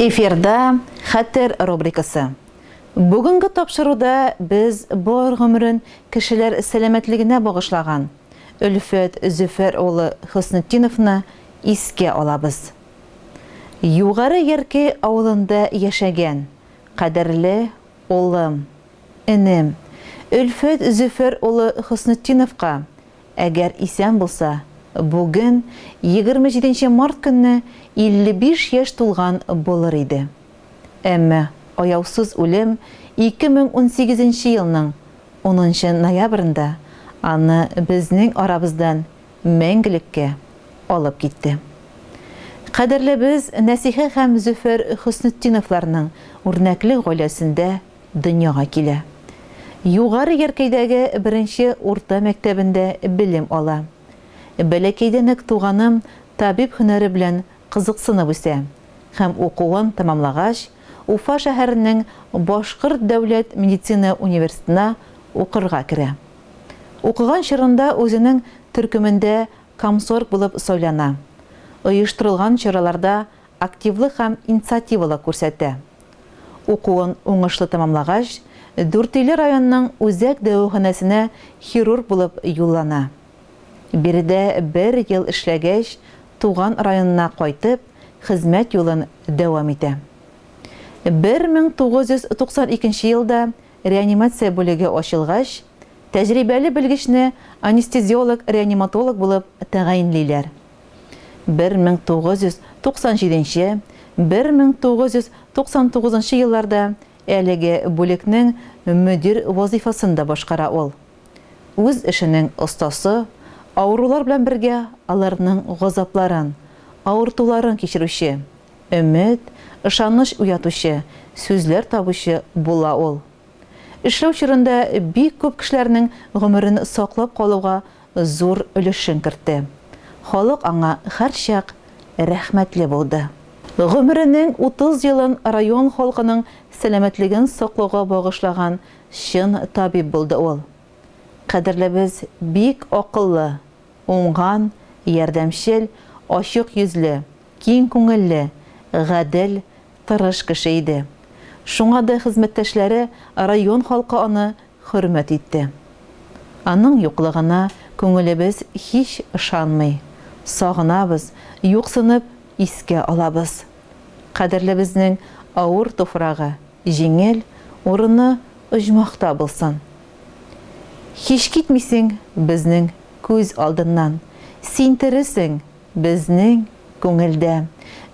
Эфирда «Хәтер» рубрикасы. Бүгенге тапшыруда без бар гомерен кешеләр сәламәтлегенә багышлаган Өлфәт Зөфәр улы Хөснетдиновны искә алабыз. Югары Яркәй авылында яшәгән кадерле улым, энем Өлфәт Зөфәр улы Хөснетдиновка, әгәр исән булса, бүген 27 март көнне 55 яшь тулган булыр иде. Әмма аяусыз үлем 2018 елның 10 ноябрендә аны безнең арабыздан мәңгелеккә алып китте. Кадерле без Нәсихә һәм Зөфәр Хөснетдиновларның үрнәкле гаиләсендә дөньяга килә. Югары Яркәйдәге 1-нче урта мәктәбендә белем ала. Бәләкәйдән үк туганым табиб һөнәре белән кызыксынып үсә һәм укуын тәмамлагач, Уфа шәһәренең Башкорт дәүләт медицина университетына укырга керә. Укыган чорында үзенең төркемендә комсорг булып сайлана. Оештырылган чараларда активлы һәм инициативалы күрсәтә. Укуын уңышлы тәмамлагач, Дүртөйле районының үзәк дәваханәсенә хирург булып юллана. Биредә 1 ел эшләгәч, туган районына кайтып, хезмәт юлын дәвам итә. 1992 елда реанимация бүлеге ачылгач, тәҗрибәле белгечне анестезиолог-реаниматолог булып тәгаенлиләр. 1997-1999 елларда әлеге бүлекнең мөдир вазифасында башкара ул. Үз эшенең остасы, авырулар белән бергә аларның газапларын, авыртуларын кичерүче, өмет, ышаныч уятучы, сүзләр табучы була ул. Эшләү чорында бик күп кешеләрнең гомерен саклап калуга зур өлешен кертте. Халык аңа һәрчак рәхмәтле булды. Гомеренең 30 елын район халкының сәламәтлеген саклауга багышлаган чын табиб булды ул. Кадерле без бик акыллы, уңган, ярдәмчел, ачык йөзле, киң күңелле, гадел, тырыш кеше иде. Шуңа да хезмәттәшләре район халкы аны хөрмәт итте. Аның юклыгына күңелебез һич ышанмый. Сагынабыз, юксынып искә алабыз. Кадерле безнең авыр туфрагы, җиңел, урыны оҗмахта булсын. Һич китмисең безнең күз алдыннан. Син тересең безнең күңелдә.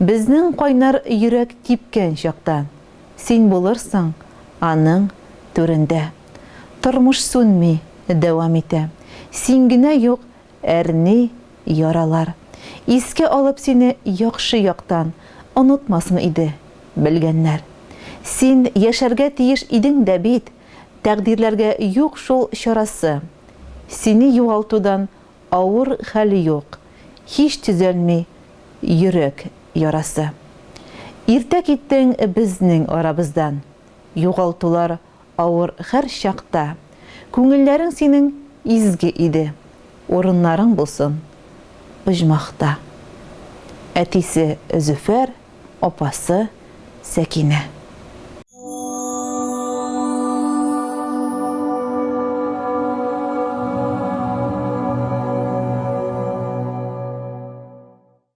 Безнең кайнар йөрәк типкән чакта. Син булырсың аның түрендә. Тормыш сүнми, дәвам итә. Син генә юк, әрни яралар. Искә алып сине яхшы яктан онытмасын иде белгәннәр. Син яшәргә тиеш идең дә бит. Тәкъдирләргә юк шул чарасы. Сине югалтудан авыр хәле юк. Һич төзәлми йөрәк ярасы. Иртә киттең безнең арабыздан. Югалтулар авыр һәр чакта. Күңелләрең синең изге иде. Урыннарың булсын оҗмахта. Әтисе Зөфәр, апасы Сәкинә.